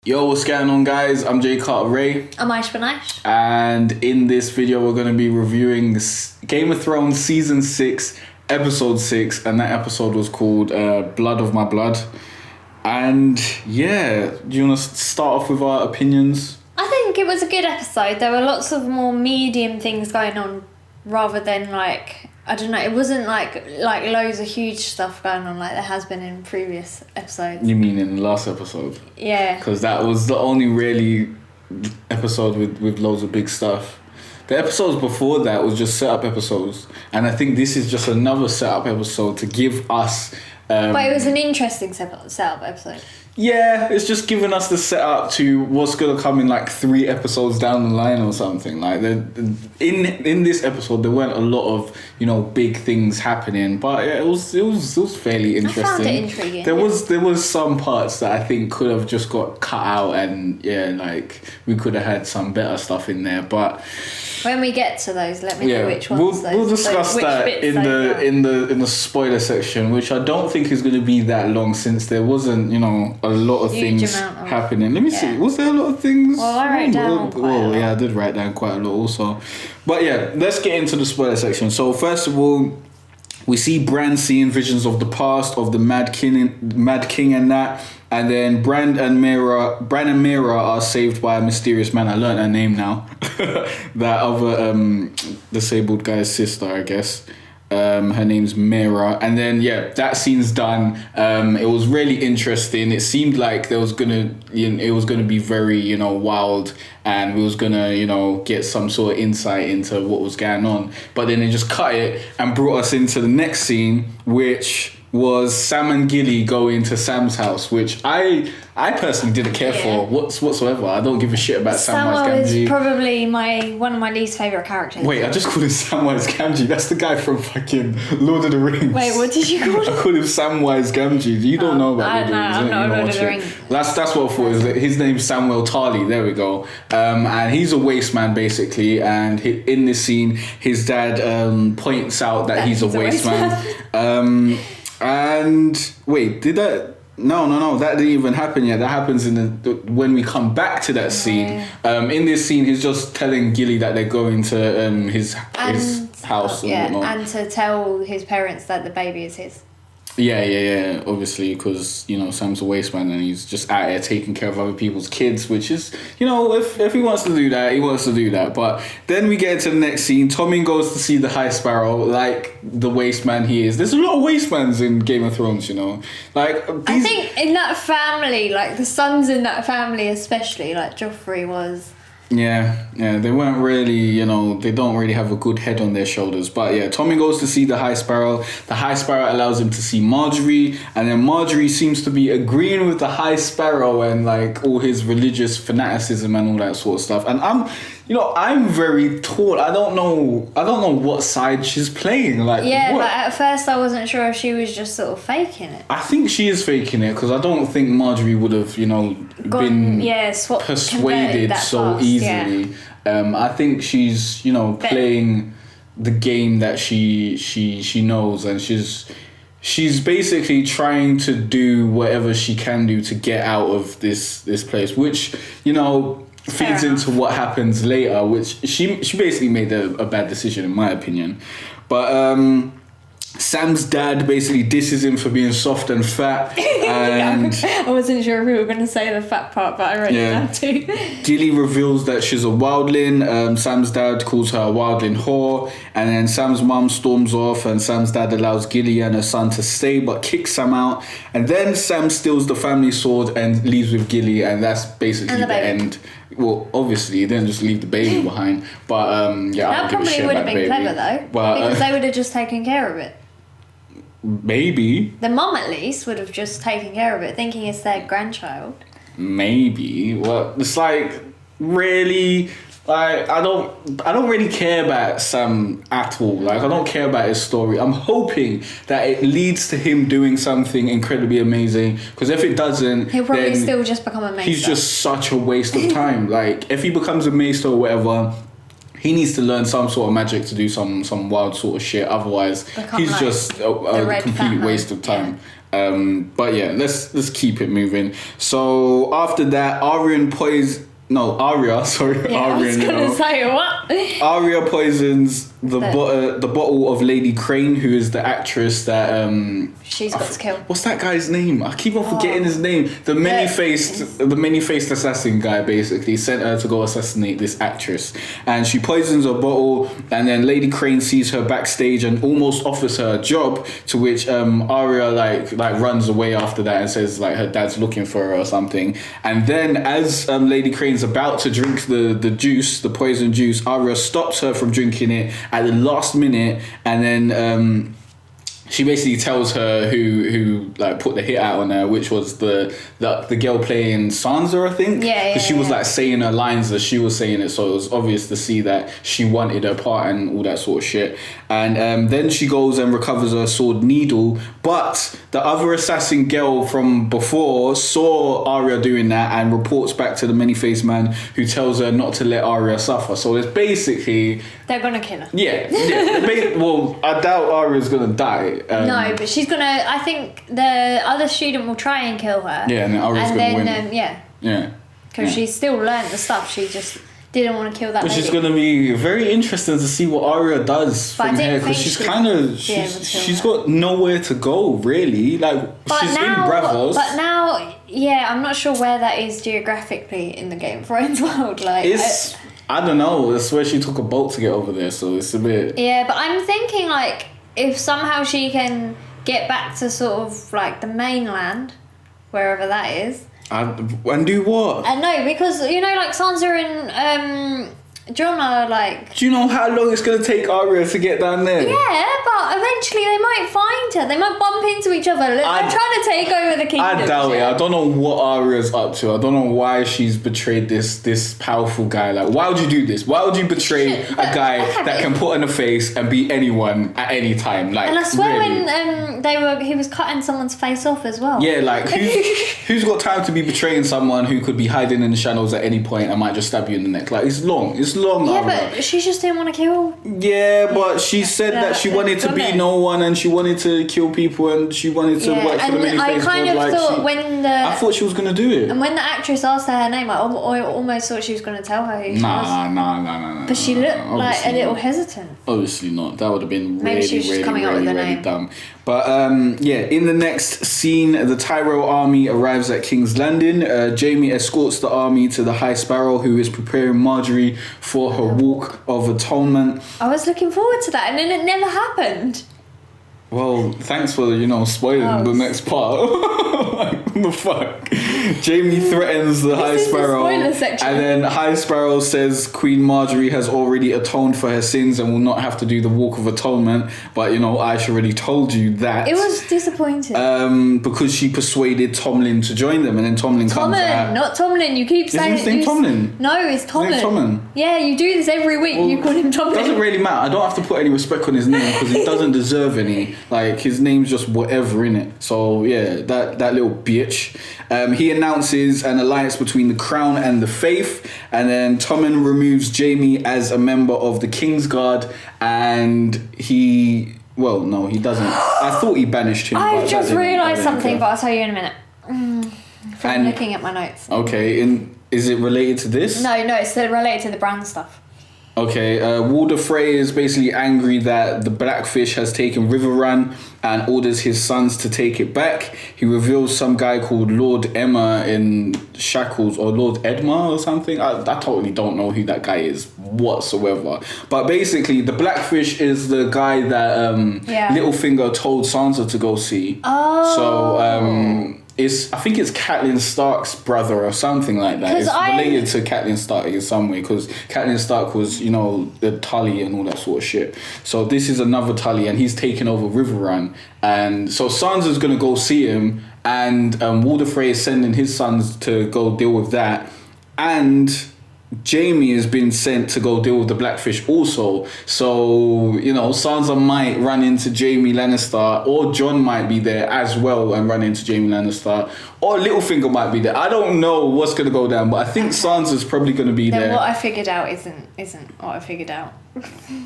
Yo, what's going on, guys? I'm Jay Cartere. I'm Aysh. And in this video, we're going to be reviewing this Game of Thrones Season 6, Episode 6. And that episode was called Blood of My Blood. And yeah, do you want to start off with our opinions? I think it was a good episode. There were lots of more medium things going on rather than I don't know, it wasn't like loads of huge stuff going on like there has been in previous episodes. You mean in the last episode? Yeah. Because that was the only really episode with loads of big stuff. The episodes before that was just setup episodes. And I think this is just another setup episode to give us... but it was an interesting setup episode. Yeah, it's just giving us the setup to what's gonna come in 3 episodes down the line or something. In this episode, there weren't a lot of big things happening, but yeah, it was fairly interesting. I found it intriguing. There was some parts that I think could have just got cut out, and we could have had some better stuff in there. But when we get to those, let me know which ones. We'll discuss that in the spoiler section, which I don't think is going to be that long since there wasn't a lot of things happening. Let me see. Was there a lot of things? Well, I wrote down quite a lot. Yeah, I did write down quite a lot also. But yeah, let's get into the spoiler section. So first of all, we see Bran seeing visions of the past, of the Mad King and that. And then Bran and Mira are saved by a mysterious man. I learned her name now. That other disabled guy's sister, I guess. Her name's Mira. And then that scene's done. It was really interesting. It seemed like it was gonna be very wild, and we was gonna get some sort of insight into what was going on. But then they just cut it and brought us into the next scene, which was Sam and Gilly going to Sam's house, which I personally didn't care for whatsoever. I don't give a shit about Samwise Gamgee. Is probably one of my least favourite characters. Wait, I just called him Samwise Gamgee. That's the guy from fucking Lord of the Rings. Wait, what did you call him? I called him Samwise Gamgee. You don't know about Lord of the Rings. I'm not Lord of the Rings. That's what I thought. His name's Samuel Tarly. There we go. And he's a waste man basically. And in this scene, his dad points out that he's a waste man. And wait, did that? No, that didn't even happen yet. That happens when we come back to that scene. In this scene, he's just telling Gilly that they're going to his house and whatnot. And to tell his parents that the baby is his. Yeah. Obviously, because Sam's a waste man and he's just out here taking care of other people's kids, which is if he wants to do that, he wants to do that. But then we get into the next scene. Tommen goes to see the High Sparrow, like the waste man he is. There's a lot of waste mans in Game of Thrones, I think in that family, the sons in that family, especially Joffrey was. Yeah, they weren't really, they don't really have a good head on their shoulders. But yeah, Tommen goes to see the High Sparrow. The High Sparrow allows him to see Marjorie, and then Marjorie seems to be agreeing with the High Sparrow and all his religious fanaticism and all that sort of stuff. And I'm very torn. I don't know what side she's playing. But at first I wasn't sure if she was just sort of faking it. I think she is faking it because I don't think Marjorie would have, been persuaded so fast, easily. Yeah. I think she's, playing the game that she knows, and she's basically trying to do whatever she can do to get out of this place, which feeds into what happens later, which she basically made a bad decision in my opinion. But Sam's dad basically disses him for being soft and fat, and I wasn't sure if we were going to say the fat part, but I wrote it down too. Gilly reveals that she's a wildling. Sam's dad calls her a wildling whore, and then Sam's mum storms off, and Sam's dad allows Gilly and her son to stay but kicks Sam out, and then Sam steals the family sword and leaves with Gilly, and that's basically the end. Well, obviously, he didn't just leave the baby behind, but that probably would have been clever though, because they would have just taken care of it. Maybe the mum at least would have just taken care of it, thinking it's their grandchild. Maybe. Well, it's really. I don't really care about Sam at all. I don't care about his story. I'm hoping that it leads to him doing something incredibly amazing. Because if it doesn't, he'll probably still just become a maester. He's just such a waste of time. If he becomes a maester or whatever, he needs to learn some sort of magic to do some wild sort of shit. Otherwise, he's just a complete waste of time. But yeah, let's keep it moving. So after that, Arya, sorry, Yeah, I was gonna say what? Arya poisons the bottle of Lady Crane, who is the actress that she's got to kill. What's that guy's name? I keep on forgetting his name. The many-faced assassin guy basically sent her to go assassinate this actress, and she poisons her bottle. And then Lady Crane sees her backstage and almost offers her a job. To which Arya like runs away after that and says like her dad's looking for her or something. And then as Lady Crane's about to drink the juice, the poison juice, Arya stops her from drinking it at the last minute, and then she basically tells her who like put the hit out on her, which was the girl playing Sansa, I think. Yeah. Because she was like saying her lines as she was saying it, so it was obvious to see that she wanted her part and all that sort of shit. And then she goes and recovers her sword needle, but the other assassin girl from before saw Arya doing that and reports back to the many-faced man, who tells her not to let Arya suffer. So it's basically they're gonna kill her. Yeah. Well, I doubt Arya's gonna die. No, but she's gonna. I think the other student will try and kill her. Yeah, and then Arya's gonna win. Yeah. Because she still learned the stuff. She just didn't want to kill that. Which lady. is gonna be very interesting to see what Arya does but from here, because she's got nowhere to go really. Like she's in Bravos. But now, yeah, I'm not sure where that is geographically in the Game of Thrones world. Like I don't know. That's where she took a boat to get over there, so it's a bit. Yeah, but I'm thinking like if somehow she can get back to sort of like the mainland, wherever that is. And do what? I know, because like Sansa and Jon are like. Do you know how long it's gonna take Arya to get down there? Yeah, but eventually they might find her. They might bump into each other. They're trying to take over the kingdom. I doubt it. I don't know what Arya's up to. I don't know why she's betrayed this powerful guy. Like, why would you do this? Why would you betray a guy that can put in a face and beat anyone at any time? Like, and I swear really? when he was cutting someone's face off as well. Yeah, like who's got time to be betraying someone who could be hiding in the shadows at any point and might just stab you in the neck? Like, it's long. Yeah, but she just didn't want to kill. Yeah, but she said that she wanted to be no one and she wanted to kill people and she wanted to work for the many-faced I thought she was gonna do it. And when the actress asked her name, I almost thought she was gonna tell her who she was. Nah. But she looked like a little hesitant. Obviously not. That would have been Maybe she was just coming up with a name. Dumb. But in the next scene, the Tyrell army arrives at King's Landing. Jaime escorts the army to the High Sparrow, who is preparing Marjorie for her walk of atonement. I was looking forward to that, and then it never happened. Well, thanks for spoiling the next part. Like, what the fuck? Jaime threatens the High Sparrow, and then High Sparrow says Queen Marjorie has already atoned for her sins and will not have to do the Walk of Atonement. But Aysh already told you that. It was disappointing. Because she persuaded Tomlin to join them, and then Tomlin comes out. Not Tomlin. You keep saying his name Tomlin. No, it's Tomlin. His name Tomlin. Yeah, you do this every week. Well, you call him Tomlin. It doesn't really matter. I don't have to put any respect on his name because he doesn't deserve any. Like, his name's just whatever, innit? So yeah, that little bitch. He announces an alliance between the Crown and the Faith, and then Tommen removes Jaime as a member of the Kingsguard, and he doesn't. I thought he banished him. I've just realised something, but I'll tell you in a minute. From looking at my notes. Okay, is it related to this? No, it's related to the Bran stuff. Okay, Walder Frey is basically angry that the Blackfish has taken Riverrun and orders his sons to take it back. He reveals some guy called Lord Emma in shackles, or Lord Edmar or something. I totally don't know who that guy is whatsoever. But basically, the Blackfish is the guy that Littlefinger told Sansa to go see. Oh. So, I think it's Catelyn Stark's brother or something like that. It's related to Catelyn Stark in some way, because Catelyn Stark was, the Tully and all that sort of shit. So this is another Tully, and he's taken over Riverrun. And so Sansa's going to go see him, and Walder Frey is sending his sons to go deal with that. And Jamie has been sent to go deal with the Blackfish also. So, you know, Sansa might run into Jamie Lannister, or Jon might be there as well and run into Jamie Lannister, or Littlefinger might be there. I don't know what's going to go down, but I think Sansa's probably going to be there. What I figured out isn't what I figured out.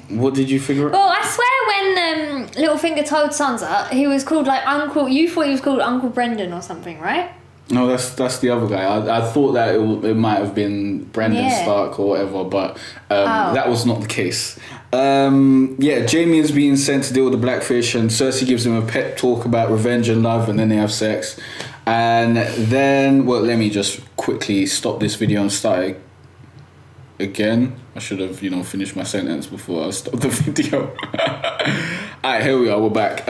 What did you figure out? Well, I swear when Littlefinger told Sansa, he was called like Uncle... You thought he was called Uncle Brendan or something, right? No, that's the other guy. I thought that it might have been Brandon Stark or whatever, but that was not the case. Jamie is being sent to deal with the Blackfish, and Cersei gives him a pep talk about revenge and love, and then they have sex. And then, well, let me just quickly stop this video and start again. I should have, finished my sentence before I stopped the video. Alright, here we are, we're back.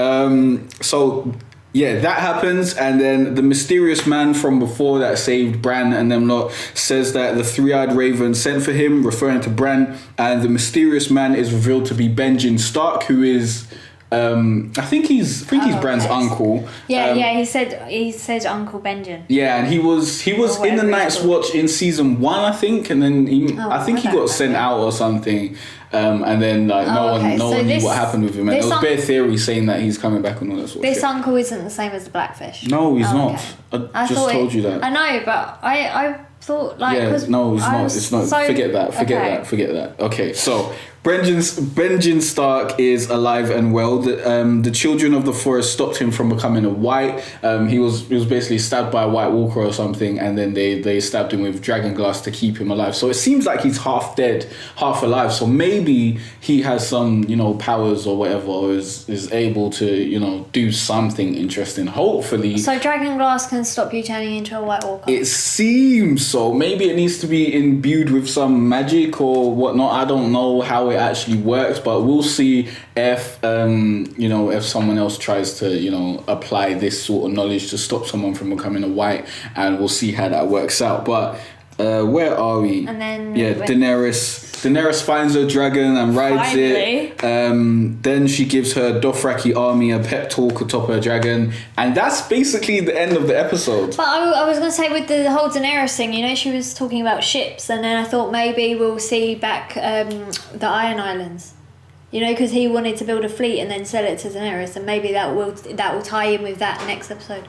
Yeah, that happens, and then the mysterious man from before that saved Bran and them lot says that the three-eyed raven sent for him, referring to Bran, and the mysterious man is revealed to be Benjen Stark, who is, I think he's Bran's uncle. Yeah, he said Uncle Benjen. Yeah, and he was in the Night's Watch in season 1, I think, and then he got sent out or something. And then no one knew what happened with him, and there was bare theory saying that he's coming back and all that sort of shit. This uncle isn't the same as the Blackfish. No, he's not. Okay. I just told you that. I know, but I thought like... Yeah, no, it's not. Forget that. Okay, so Benjen Stark is alive and well. The children of the forest stopped him from becoming a white. He was basically stabbed by a White Walker or something, and then they stabbed him with dragon glass to keep him alive. So it seems like he's half dead, half alive. So maybe he has some, powers or whatever, or is able to, do something interesting. Hopefully. So dragon glass can stop you turning into a White Walker? It seems so. Maybe it needs to be imbued with some magic or whatnot. I don't know how it actually works, but we'll see if if someone else tries to apply this sort of knowledge to stop someone from becoming a white, and we'll see how that works out. But where are we? And then Daenerys finds her dragon and rides it. Then she gives her Dothraki army a pep talk atop her dragon, and that's basically the end of the episode. But I was going to say, with the whole Daenerys thing, she was talking about ships, and then I thought maybe we'll see back the Iron Islands, because he wanted to build a fleet and then sell it to Daenerys, and maybe that will tie in with that next episode.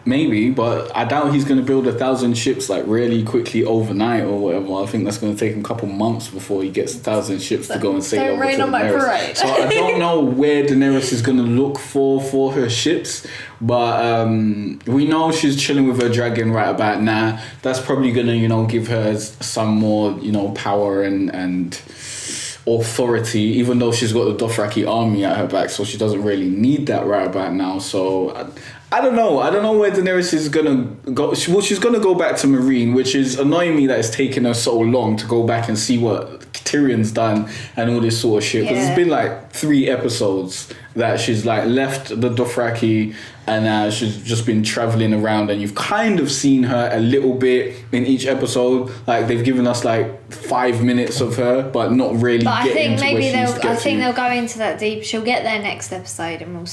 Maybe, but I doubt he's going to build 1,000 ships like really quickly overnight or whatever. I think that's going to take him a couple months before he gets 1,000 ships to go and sail over to Daenerys. So I don't know where Daenerys is going to look for her ships, but we know she's chilling with her dragon right about now. That's probably going to, give her some more, power and authority, even though she's got the Dothraki army at her back, so she doesn't really need that right about now. So I don't know where Daenerys is gonna go. Well, she's gonna go back to Meereen, which is annoying me that it's taken her so long to go back and see what Tyrion's done and all this sort of shit, because it's been like 3 episodes that she's like left the Dothraki, and she's just been traveling around, and you've kind of seen her a little bit in each episode. Like they've given us like 5 minutes of her, but not really. But I think they'll go into that deep. She'll get there next episode, and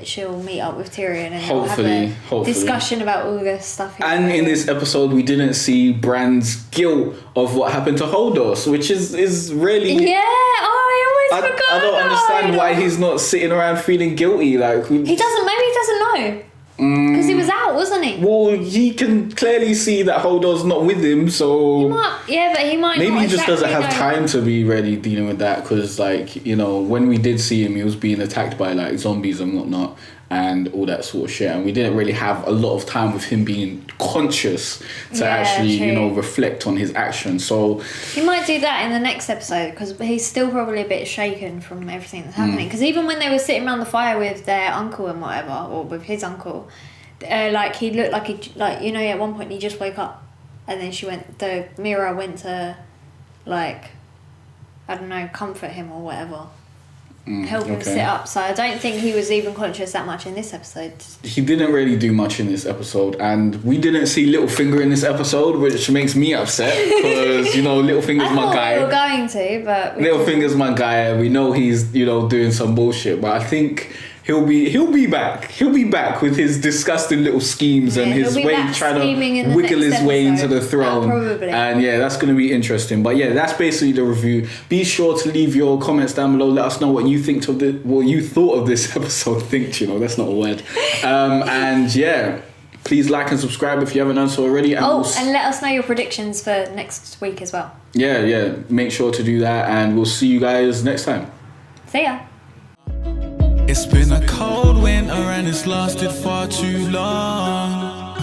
she'll meet up with Tyrion, and hopefully have a discussion about all this stuff. And in this episode, we didn't see Bran's guilt of what happened to Hodor, which is really I don't understand why he's not sitting around feeling guilty. Like maybe he doesn't know. Because he was out, wasn't he? Well, he can clearly see that Hodor's not with him, so... But he might maybe not he just doesn't have know. time to be ready dealing with that, because, when we did see him, he was being attacked by, zombies and whatnot, and all that sort of shit, and we didn't really have a lot of time with him being conscious to actually, reflect on his actions, so... He might do that in the next episode, because he's still probably a bit shaken from everything that's happening, because even when they were sitting around the fire with their uncle and whatever, or with his uncle, he looked like at one point he just woke up, and then the mirror went to, comfort him or whatever. Help him sit up. So I don't think he was even conscious that much in this episode. He didn't really do much in this episode, and we didn't see Littlefinger in this episode, which makes me upset, because Littlefinger's my guy. We were going to, but Littlefinger's my guy. We know he's doing some bullshit, but I think he'll be back. He'll be back with his disgusting little schemes and his way trying to wiggle his way into the throne. Probably. And yeah, that's going to be interesting. But yeah, that's basically the review. Be sure to leave your comments down below. Let us know what you think of what you thought of this episode. That's not a word. And yeah, please like and subscribe if you haven't done so already. And and let us know your predictions for next week as well. Yeah. Make sure to do that, and we'll see you guys next time. See ya. It's been a cold winter and it's lasted far too long.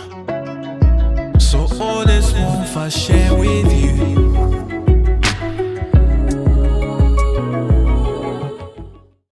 So all this warmth I share with you